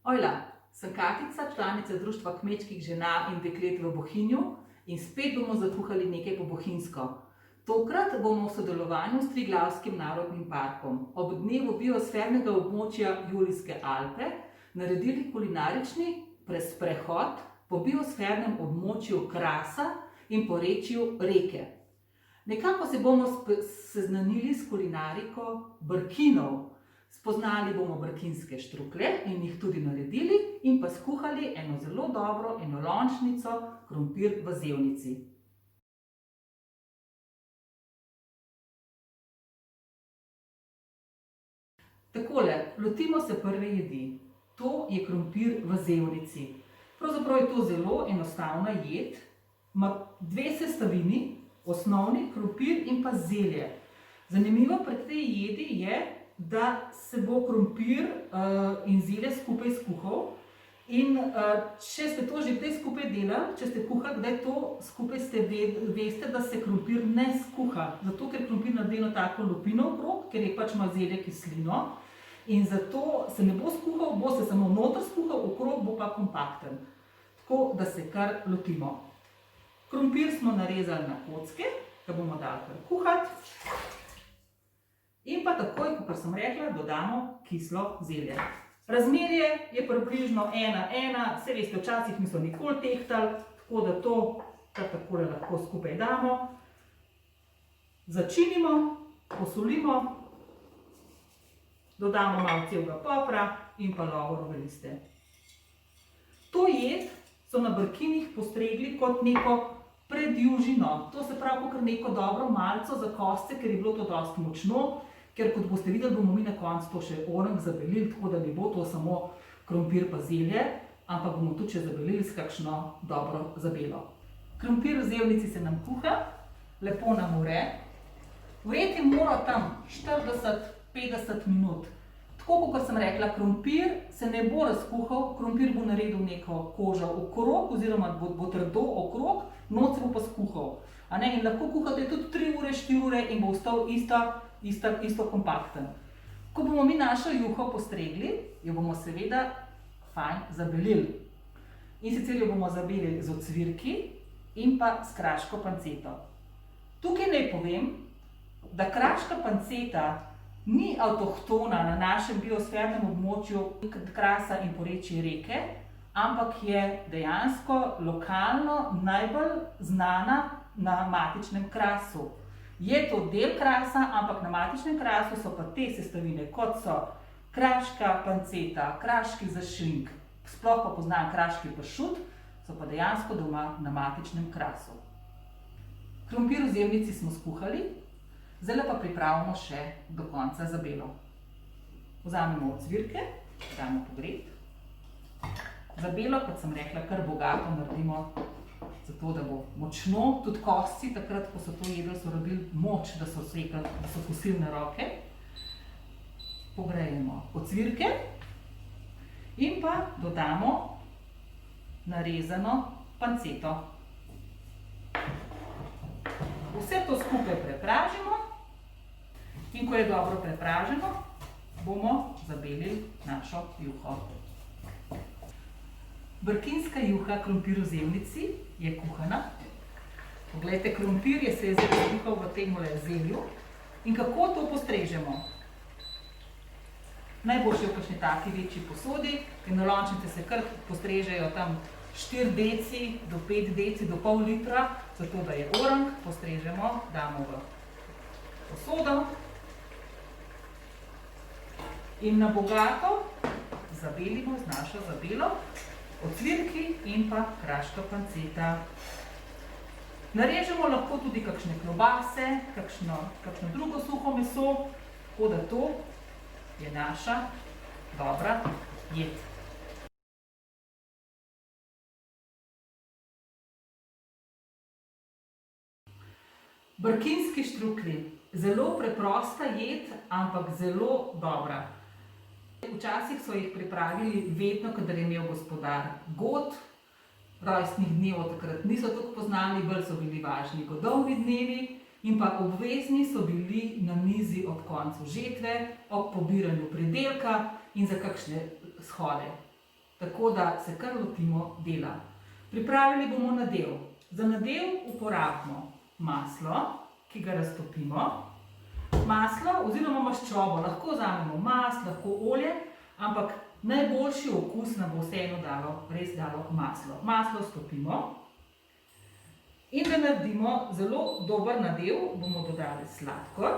Ojla, sem Katica, članica Društva kmečkih žena in deklet v Bohinju in spet bomo zakuhali nekaj po bohinjsko. Tokrat bomo v sodelovanju s Triglavskim narodnim parkom ob dnevu biosfernega območja Julijske Alpe naredili kulinarični sprehod po biosfernem območju Krasa in porečju Reke. Nekako se bomo seznanili s kulinariko Brkinov. Spoznali bomo brkinske štrukle in jih tudi naredili in pa skuhali eno zelo dobro enolončnico krompir v zevnici. Takole, lotimo se prve jedi. To je krompir v zevnici. Pravzaprav je to zelo enostavna jed. Ima dve sestavini, osnovni krompir in pa zelje. Zanimivo pri tej jedi je, da se bo krompir in zelje skupaj skuhal. In če ste to že prej skupaj delali, če ste kuhali kdaj to skupaj, veste, da se krompir ne skuha. Zato, ker krompir naredi eno tako lupino okrog, ker je pač ima zelje kislino. In zato se ne bo skuhal, bo se samo noter skuhal, okrog bo pa kompakten. Tako, da se kar lotimo. Krompir smo narezali na kocke, ga bomo dali kar kuhati. In pa takoj, kot sem rekla, dodamo kislo zelje. Razmerje je približno 1:1, saj veste, včasih niso nikoli tehtali, tako da to kar takole lahko skupaj damo. Začinimo, posolimo, dodamo malo celega popra in pa lovorove liste. To jed so na Brkinih postregli kot neko predjužino. To se pravi kot neko dobro malco za kosce, ker je bilo to dosti močno. Ker kot boste videli, bomo mi na koncu to še orang zabelili, tako da ne bo to samo krompir pa zelje, ampak bomo tudi še zabelili s kakšno dobro zabelo. Krompir v zevnici se nam kuha, lepo nam vre. Vreti mora tam 40-50 minut. Tako kot sem rekla, krompir se ne bo razkuhal, krompir bo naredil neko kožo okrog oziroma bo trdo okrog, noč se bo pa skuhal. In lahko kuhate tudi 3 ure, 4 ure in bo ostal isto kompakten. Ko bomo mi našo juho postregli, jo bomo seveda fajn zabelili. In sicer jo bomo zabelili z ocvirki in pa s kraško panceto. Tukaj naj povem, da kraška panceta ni avtohtona na našem biosfernem območju Krasa in porečje Reke, ampak je dejansko lokalno najbolj znana na matičnem Krasu. Je to del Krasa, ampak na matičnem Krasu so pa te sestavine, kot so kraška panceta, kraški zašink, sploh pa poznan kraški pršut, so pa dejansko doma na matičnem Krasu. Krompir v zevnici smo skuhali, zdaj pa pripravimo še do konca zabelo. Vzamemo ocvirke, damo pogreti. Zabelo, kot sem rekla, kar bogato naredimo, zato da bo močno, tudi kosci takrat, ko so to jedli, so rabili moč, da so kosili na roke. Pogrejemo ocvirke in pa dodamo narezano panceto. Vse to skupaj prepražimo in ko je dobro prepraženo, bomo zabelili našo juho. Brkinska juha krompir v zevnici je kuhana. Poglejte, krompir se je zdaj skuhal v temule zelju. In kako to postrežemo? Najboljše v kakšni taki večji posodi. Enolončnice se kar postrežejo tam 4 deci do 5 deci do pol litra, zato da je orang, postrežemo, damo v posodo in na bogato zabelimo z našo zabelo, ocvirki in pa kraška panceta. Narežemo lahko tudi kakšne klobase, kakšno drugo suho meso, tako da to je naša dobra jed. Brkinski štrukli. Zelo preprosta jed, ampak zelo dobra. Včasih so jih pripravili vedno, kadar je imel gospodar god, rojstnih dnev takrat niso tako poznali, bolj so bili važni godovni dnevi in pa obvezni so bili na mizi ob koncu žetve, ob pobiranju pridelka in za kakšne shode. tako da se kar lotimo dela. Pripravili bomo nadev. Za nadev uporabimo maslo, ki ga raztopimo. Maslo oziroma maščobo, lahko vzamemo mast, lahko olje, ampak najboljši okus nam bo vseeno res dalo maslo. Maslo stopimo in da naredimo zelo dober nadev, bomo dodali sladkor.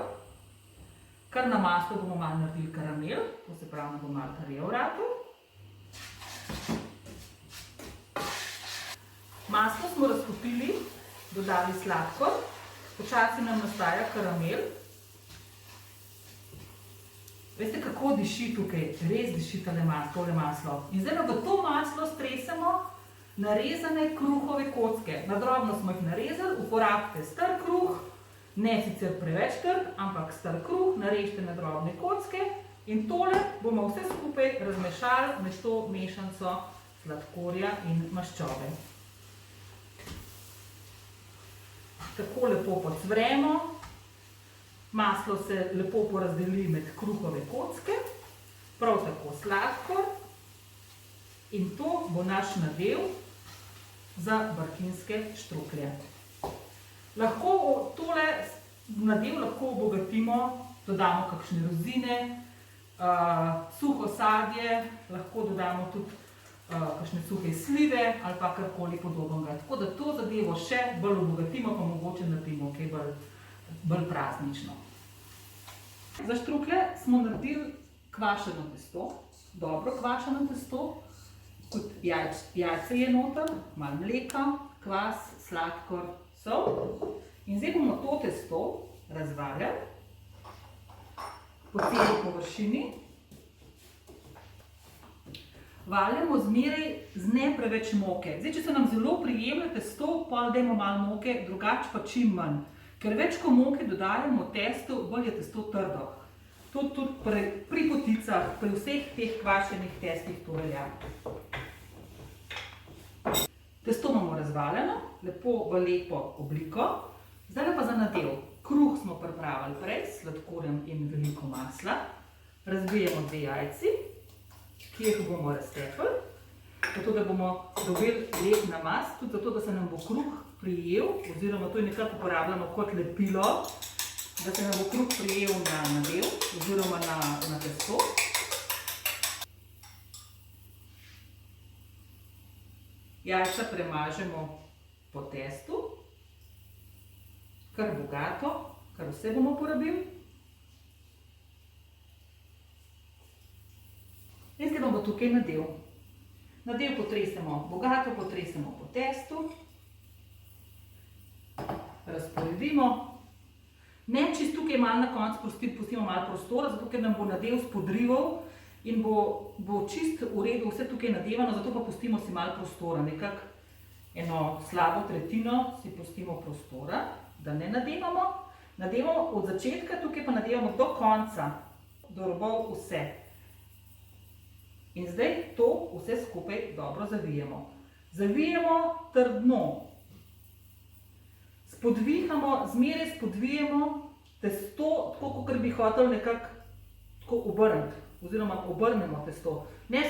Kar na maslo bomo malo naredili karamel, to se pravi, da bo malo rjav ratel. Maslo smo raztopili, dodali sladkor, počasi nam nastaja karamel. Veste, kako diši tukaj? Res diši tole maslo. In zdaj v to maslo stresemo narezane kruhove kocke. Na drobno smo jih narezali, uporabite star kruh, ne sicer preveč trd, ampak star kruh, narežite na drobne kocke in tole bomo vse skupaj razmešali med to mešanico sladkorja in maščobe. Tako lepo pocvremo, maslo se lepo porazdeli med kruhove kocke, prav tako sladkor in to bo naš nadev za barkinske štruklje. Lahko tole nadev lahko obogatimo, dodamo kakšne rozine, suho sadje, lahko dodamo tudi kakšne suhe slive ali pa karkoli podobnega. Tako da to zadevo še bolj obogatimo, pa mogoče naredimo kaj bolj praznično. Za štruklje smo naredili kvašeno testo, dobro kvašeno testo, kot jajce je noter, malo mleka, kvas, sladkor, sol. In zdaj bomo to testo razvaljali po celi površini. Valjamo zmeraj z ne preveč moke. Zdaj, če se nam zelo prijemlja testo, pa dajmo malo moke, drugače pa čim manj. Ker več ko moke dodajamo testu, bolj je testo trdo. To tudi pri poticah, pri vseh teh kvašenih testih to velja. Testo imamo razvaljeno, lepo v lepo obliko. Zdaj pa za nadev. Kruh smo pripravili prej s sladkorjem in veliko masla. Razbijemo 2 jajci, ki jih bomo raztepli, zato da bomo dobili lep namaz, tudi zato, da se nam bo kruh prijel, oziroma to je nekako uporabljamo kot lepilo, da se nam bo kruh prijel na nadev, oziroma na testo. Jajca premažemo po testu, kar bogato, kar vse bomo porabili. In zdaj bomo tukaj nadev. Nadev potresemo, bogato potresemo po testu. Razporedimo. Ne čist tukaj malo na koncu pustimo malo prostora, zato ker nam bo nadev spodrival in bo čist v redu vse tukaj nadevano, zato pa pustimo si malo prostora. Nekako eno slabo tretjino si pustimo prostora, da ne nadevamo. Nadevamo od začetka, tukaj pa nadevamo do konca, do robov vse. In zdaj to vse skupaj dobro zavijemo. Zavijemo trdno. Spodvihamo, zmeraj spodvijemo testo, tako kot bi hotel nekako obrniti, oziroma obrnemo testo. Ne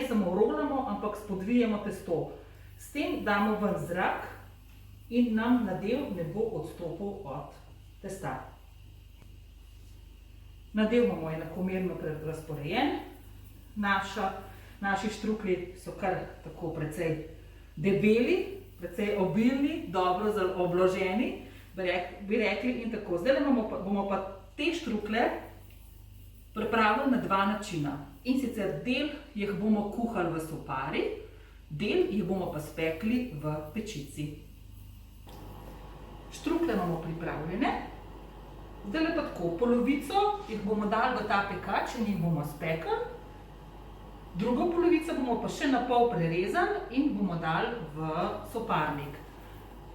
samo rolamo, ampak spodvijemo testo. S tem damo ven zrak in nam nadev ne bo odstopil od testa. Nadev bomo enakomerno razporejen. Naši štruklji so kar tako precej debeli, precej obilni, dobro obloženi, bi rekli in tako. Zdaj bomo pa te štruklje pripravili na 2 načina. In sicer del jih bomo kuhali v sopari, del jih bomo pa spekli v pečici. Štruklje imamo pripravljene. Zdaj pa tako, polovico jih bomo dali v ta pekač in jih bomo spekli. Drugo polovico bomo pa še na pol prerezali in bomo dali v soparnik.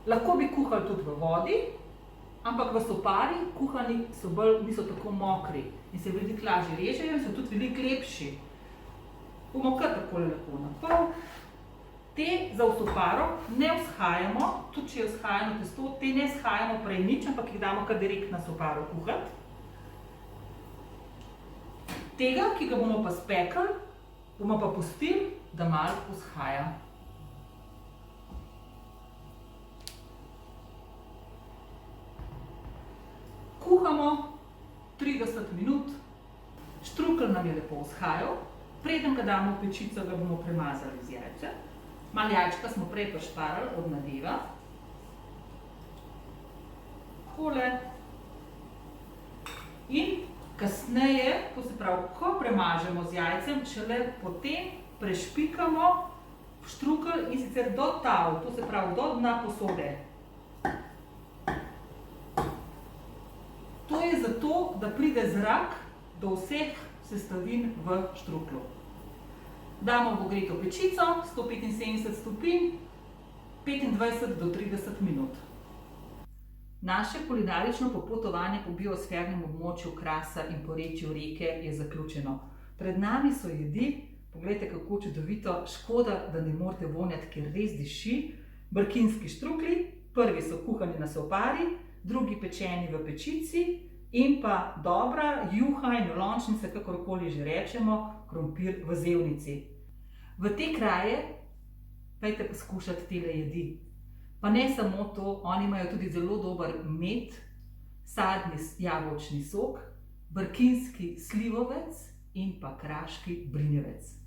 Lahko bi kuhali tudi v vodi, ampak v sopari kuhani niso tako mokri in se veliko lažje režejo in so tudi veliko lepši. Bomo kar takole lepo na pol. Te za v soparo ne vzhajamo, tudi če je vzhajano testo, te ne vzhajamo prej nič, ampak jih damo kar direkt na soparo kuhati. Tega, ki ga bomo pa spekli, Bomo pa pustili, da malo vzhaja. Kuhamo 30 minut, štrukelj nam je lepo vzhajal. Preden ga damo v pečico, ga bomo premazali z jajcem. Malo jajčka smo prej prišparali od nadeva. Takole. In kasneje, to se pravi, ko premažemo z jajcem, šele potem prešpikamo štrukelj in sicer do tal, to se pravi do dna posode. To je zato, da pride zrak do vseh sestavin v štruklju. Damo v ogreto pečico, 175 stopinj, 25 do 30 minut. Naše kulinarično popotovanje po biosfernem območju Krasa in porečju Reke je zaključeno. Pred nami so jedi, poglejte kako čudovito, škoda, da ne morete vonjati, ker res diši. Brkinski štruklji, prvi so kuhani na sopari, drugi pečeni v pečici in pa dobra juha in lončnica, kakorkoli že rečemo, krompir v zevnici. V te kraje pejte poskušati tele jedi. Pa ne samo to, oni imajo tudi zelo dober med, sadni jabolčni sok, brkinski slivovec in pa kraški brinjevec.